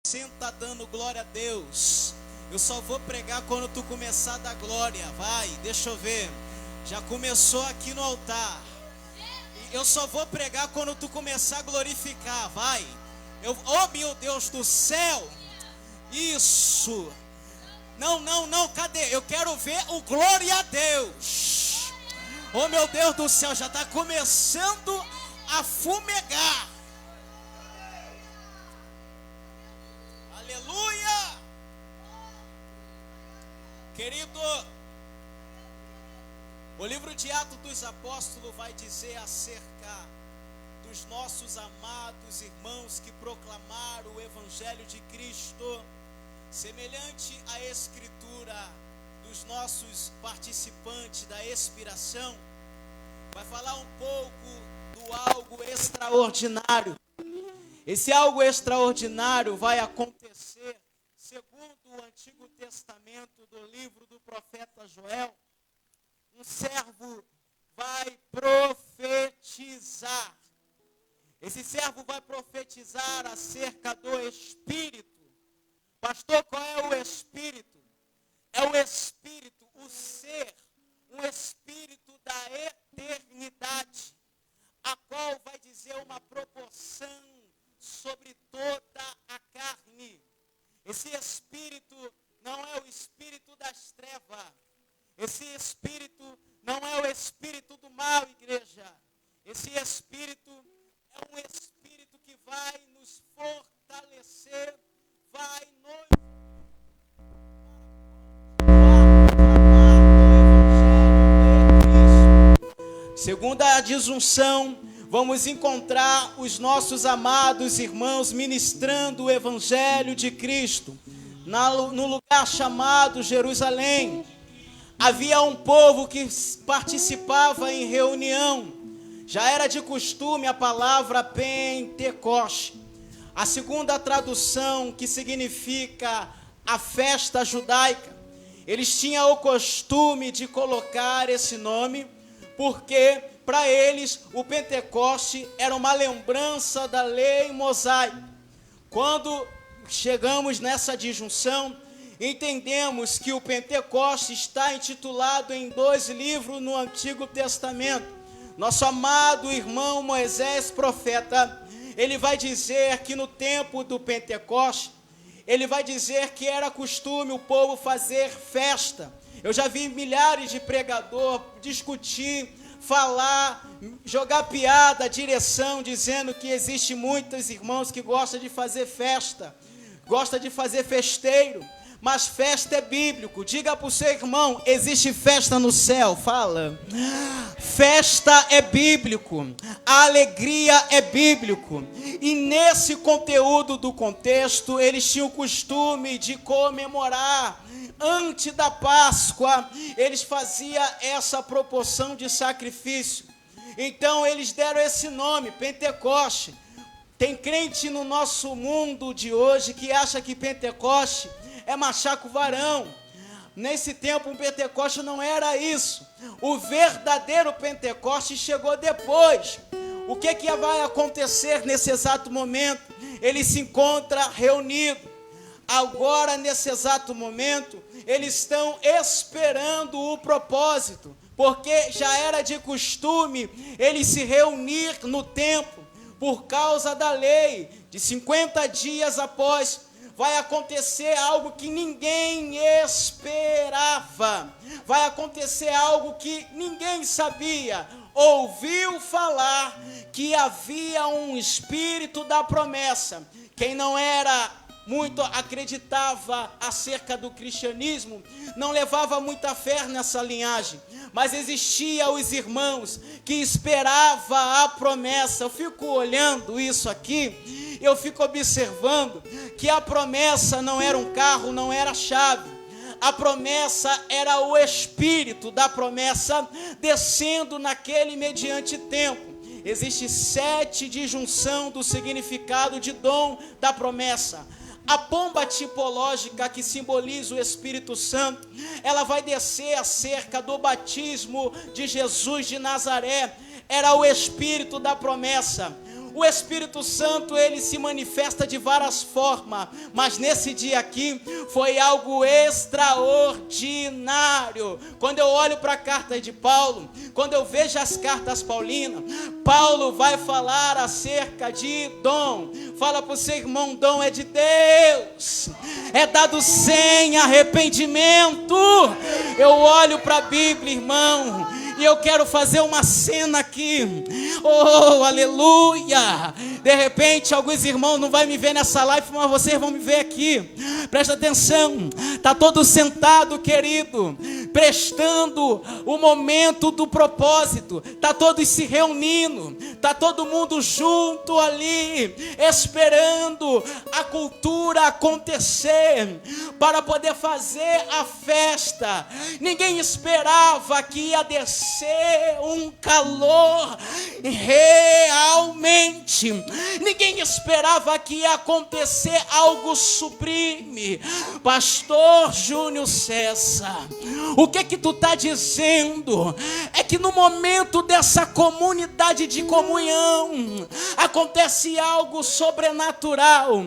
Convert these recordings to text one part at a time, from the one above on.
Senta dando glória a Deus. Eu só vou pregar quando tu começar a dar glória. Vai, deixa eu ver. Já começou aqui no altar. Eu só vou pregar quando tu começar a glorificar. Vai. Oh, meu Deus do céu. Isso. Não, cadê? Eu quero ver o glória a Deus. Oh, meu Deus do céu, já está começando a fumegar. Aleluia! Querido, o livro de Atos dos Apóstolos vai dizer acerca dos nossos amados irmãos que proclamaram o Evangelho de Cristo, semelhante à Escritura dos nossos participantes da expiração. Vai falar um pouco do algo extraordinário. Esse algo extraordinário vai acontecer segundo o Antigo Testamento do livro do profeta Joel. Um servo vai profetizar. Esse servo vai profetizar acerca do Espírito. Pastor, qual é o Espírito? É o Espírito, o ser, um Espírito da eternidade, a qual vai dizer uma proporção sobre toda a carne. Esse Espírito não é o Espírito das trevas. Esse Espírito não é o Espírito do mal, igreja. Esse Espírito é um Espírito que vai nos fortalecer, vai nos... Segundo a disjunção, vamos encontrar os nossos amados irmãos ministrando o Evangelho de Cristo no lugar chamado Jerusalém. Havia um povo que participava em reunião. Já era de costume a palavra Pentecoste. A segunda tradução, que significa a festa judaica. Eles tinham o costume de colocar esse nome, porque para eles o Pentecoste era uma lembrança da lei mosaica. Quando chegamos nessa disjunção, entendemos que o Pentecoste está intitulado em 2 livros no Antigo Testamento. Nosso amado irmão Moisés, profeta, ele vai dizer que no tempo do Pentecoste, ele vai dizer que era costume o povo fazer festa. Eu já vi milhares de pregadores discutir, falar, jogar piada, direção, dizendo que existe muitos irmãos que gostam de fazer festa, gostam de fazer festeiro, mas festa é bíblico. Diga para o seu irmão, existe festa no céu, fala. Festa é bíblico, a alegria é bíblico. E nesse conteúdo do contexto, eles tinham o costume de comemorar. Antes da Páscoa, eles faziam essa proporção de sacrifício. Então, eles deram esse nome, Pentecoste. Tem crente no nosso mundo de hoje que acha que Pentecoste é machaco varão. Nesse tempo, o Pentecoste não era isso. O verdadeiro Pentecoste chegou depois. O que vai acontecer nesse exato momento? Ele se encontra reunido. Agora, nesse exato momento, eles estão esperando o propósito, porque já era de costume eles se reunir no templo, por causa da lei, de 50 dias após, vai acontecer algo que ninguém esperava, vai acontecer algo que ninguém sabia. Ouviu falar que havia um espírito da promessa. Quem não era muito acreditava acerca do cristianismo, não levava muita fé nessa linhagem, mas existia os irmãos que esperavam a promessa. Eu fico olhando isso aqui, eu fico observando que a promessa não era um carro, não era a chave. A promessa era o espírito da promessa descendo naquele mediante tempo. Existe 7 disjunção do significado de dom da promessa. A pomba tipológica que simboliza o Espírito Santo, ela vai descer acerca do batismo de Jesus de Nazaré. Era o Espírito da promessa. O Espírito Santo, ele se manifesta de várias formas, mas nesse dia aqui foi algo extraordinário. Quando eu olho para a carta de Paulo, quando eu vejo as cartas paulinas, Paulo vai falar acerca de dom. Fala para o seu irmão, dom é de Deus, é dado sem arrependimento. Eu olho para a Bíblia, irmão, e eu quero fazer uma cena aqui. Oh, aleluia! De repente, alguns irmãos não vão me ver nessa live, mas vocês vão me ver aqui. Presta atenção. Está todo sentado, querido, prestando o momento do propósito. Está todos se reunindo. Está todo mundo junto ali, esperando a cultura acontecer, para poder fazer a festa. Ninguém esperava que ia descer um calor realmente. Ninguém esperava que ia acontecer algo sublime. Pastor Júnior César, o que tu está dizendo? É que no momento dessa comunidade de comunhão acontece algo sobrenatural.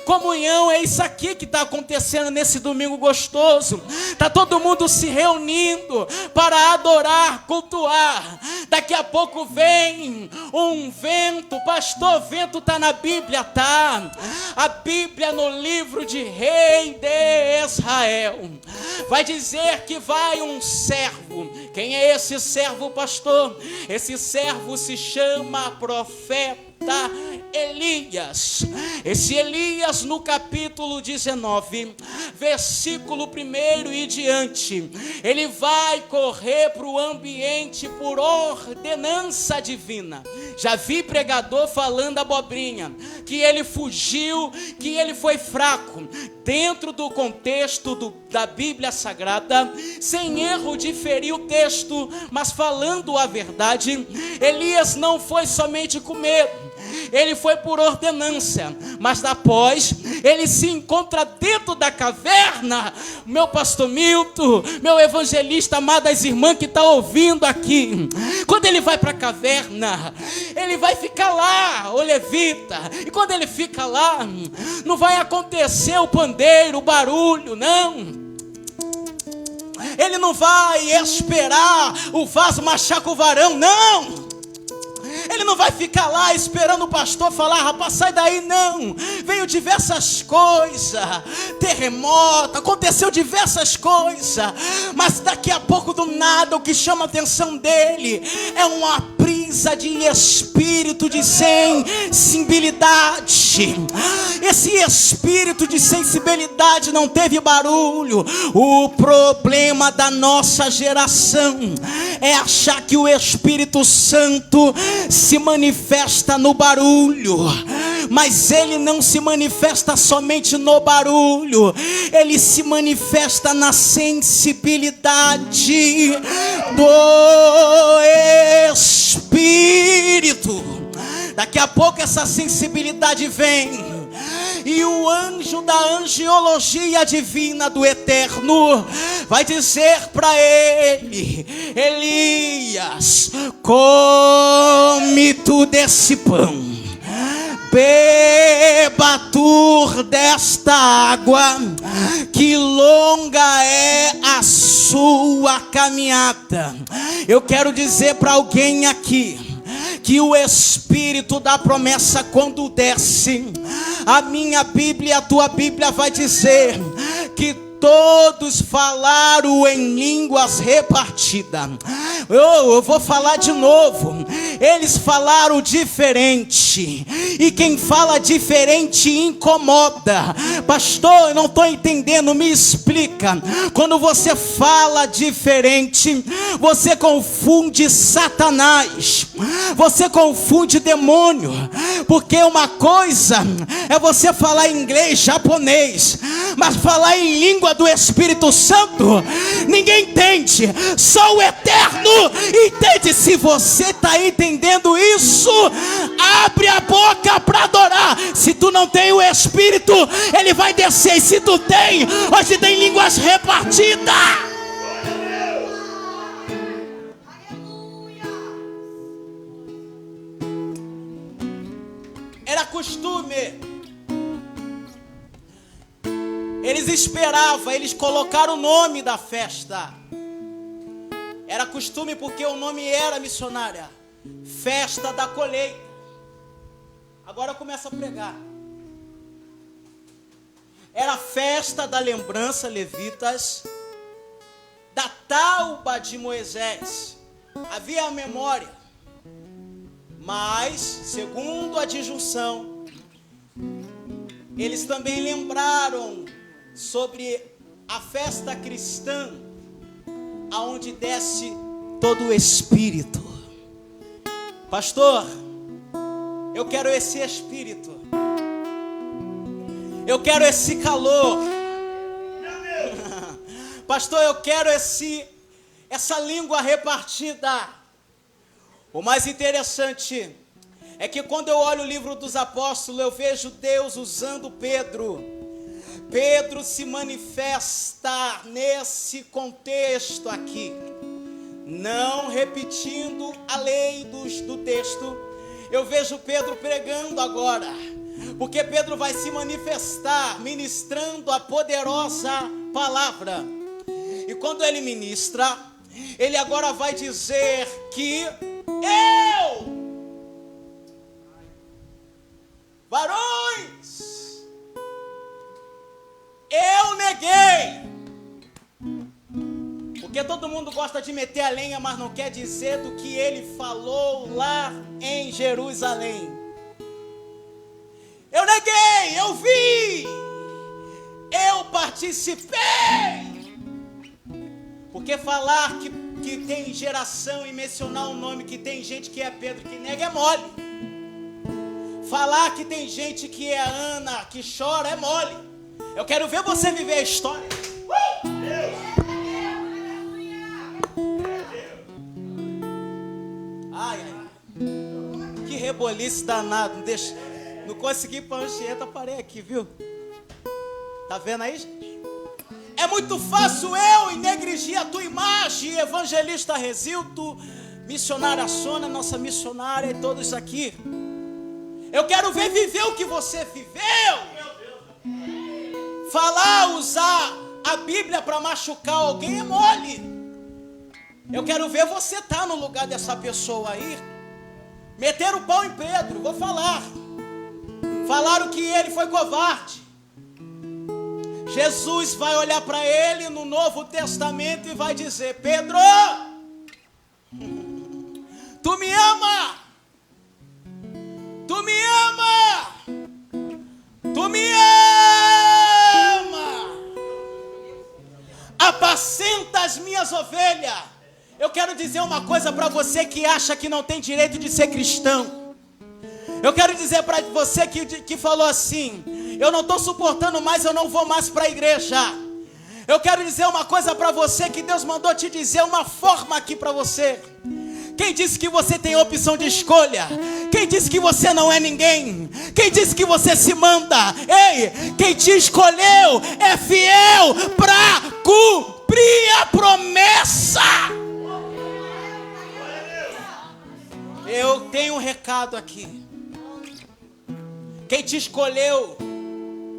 Comunhão é isso aqui que está acontecendo nesse domingo gostoso. Está todo mundo se reunindo para adorar, cultuar. Daqui a pouco vem um vento. Pastor, vento está na Bíblia, tá? A Bíblia, no livro de Rei de Israel, vai dizer que vai um servo. Quem é esse servo, pastor? Esse servo se chama profeta Elias. Esse Elias, no capítulo 19, versículo 1 e diante, ele vai correr para o ambiente por ordenança divina. Já vi pregador falando abobrinha, que ele fugiu, que ele foi fraco. Dentro do contexto da Bíblia Sagrada, sem erro de ferir o texto, mas falando a verdade, Elias não foi somente com medo, ele foi por ordenança. Mas após, ele se encontra dentro da caverna. Meu pastor Milton, meu evangelista, amadas irmãs que está ouvindo aqui, quando ele vai para a caverna, ele vai ficar lá, o levita. E quando ele fica lá, não vai acontecer o pandeiro, o barulho, não. Ele não vai esperar o vaso machar com o varão, não. Ele não vai ficar lá esperando o pastor falar, rapaz, sai daí, não. Veio diversas coisas, terremoto, aconteceu diversas coisas, mas daqui a pouco, do nada, o que chama a atenção dele é uma brisa de espírito de sensibilidade. Esse espírito de sensibilidade não teve barulho. O problema da nossa geração é achar que o Espírito Santo se manifesta no barulho, mas ele não se manifesta somente no barulho, ele se manifesta na sensibilidade do Espírito. Daqui a pouco essa sensibilidade vem, e o anjo da angiologia divina do Eterno vai dizer para ele: Elias, come tu desse pão, beba tu desta água, que longa é a sua caminhada. Eu quero dizer para alguém aqui que o Espírito da promessa, quando desce, a minha Bíblia, a tua Bíblia vai dizer que todos falaram em línguas repartidas. Eu vou falar de novo. Eles falaram diferente, e quem fala diferente incomoda. Pastor, eu não estou entendendo, me explica. Quando você fala diferente, você confunde Satanás, você confunde demônio, porque uma coisa é você falar inglês, japonês, mas falar em língua do Espírito Santo, ninguém entende, só o Eterno entende. Se você está entendendo isso, abre a boca para adorar. Se tu não tem o Espírito, ele vai descer. E se tu tem, hoje tem línguas repartidas. costume. Eles esperavam, eles colocaram o nome da festa. Era costume porque o nome era missionária. Festa da colheita. Agora começa a pregar. Era a festa da lembrança, levitas, da tauba de Moisés. Havia a memória. Mas, segundo a disjunção, eles também lembraram sobre a festa cristã, aonde desce todo o Espírito. Pastor, eu quero esse Espírito. Eu quero esse calor. Pastor, eu quero essa língua repartida. O mais interessante é que quando eu olho o livro dos apóstolos, eu vejo Deus usando Pedro. Pedro se manifesta nesse contexto aqui, não repetindo a lei do texto. Eu vejo Pedro pregando agora, porque Pedro vai se manifestar ministrando a poderosa palavra. E quando ele ministra, ele agora vai dizer que varões, eu neguei. Porque todo mundo gosta de meter a lenha, mas não quer dizer do que ele falou lá em Jerusalém. Eu neguei, eu vi, eu participei. Porque falar que tem geração e mencionar um nome que tem gente que é Pedro que nega é mole. Falar que tem gente que é Ana que chora é mole. Eu quero ver você viver a história. Ai, que rebolice danado. Não consegui pôr a Anchieta, parei aqui, viu? Tá vendo aí, gente? É muito fácil eu enegrecer a tua imagem, evangelista Resilto, missionária Sônia, nossa missionária e todos aqui. Eu quero ver viver o que você viveu. Falar, usar a Bíblia para machucar alguém é mole. Eu quero ver você estar no lugar dessa pessoa aí. Meter o pau em Pedro, vou falar. Falaram que ele foi covarde. Jesus vai olhar para ele no Novo Testamento e vai dizer: Pedro, tu me ama, tu me ama, tu me ama, apacenta as minhas ovelhas. Eu quero dizer uma coisa para você que acha que não tem direito de ser cristão. Eu quero dizer para você que falou assim: eu não estou suportando mais, eu não vou mais para a igreja. Eu quero dizer uma coisa para você que Deus mandou te dizer, uma forma aqui para você. Quem disse que você tem opção de escolha? Quem disse que você não é ninguém? Quem disse que você se manda? Ei, quem te escolheu é fiel para cumprir a promessa. Eu tenho um recado aqui. Quem te escolheu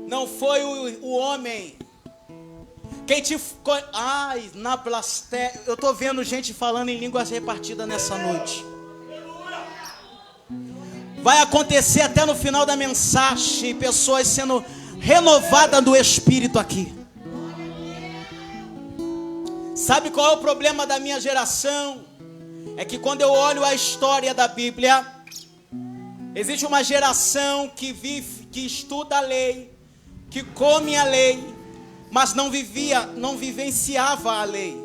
não foi o homem. Quem te... Ai, na plateia. Eu estou vendo gente falando em línguas repartidas nessa noite. Vai acontecer até no final da mensagem. Pessoas sendo renovadas do Espírito aqui. Sabe qual é o problema da minha geração? É que quando eu olho a história da Bíblia, existe uma geração que vive, que estuda a lei, que come a lei, mas não vivenciava a lei.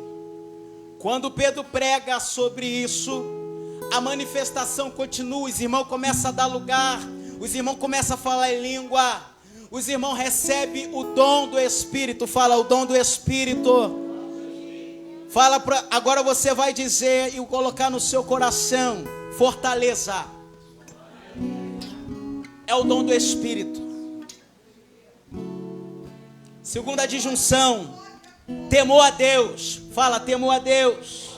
Quando Pedro prega sobre isso, a manifestação continua, os irmãos começam a dar lugar, os irmãos começam a falar em língua, os irmãos recebem o dom do Espírito. Fala, o dom do Espírito. Fala agora você vai dizer e colocar no seu coração: fortaleza. É o dom do Espírito. Segunda disjunção, temor a Deus. Fala, temor a Deus.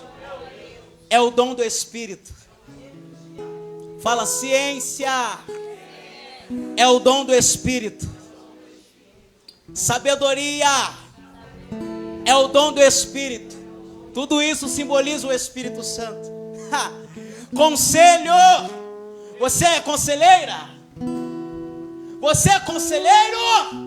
É o dom do Espírito. Fala, ciência. é o dom do Espírito. Sabedoria é o dom do Espírito. Tudo isso simboliza o Espírito Santo. Conselho. Você é conselheira? Você é conselheiro?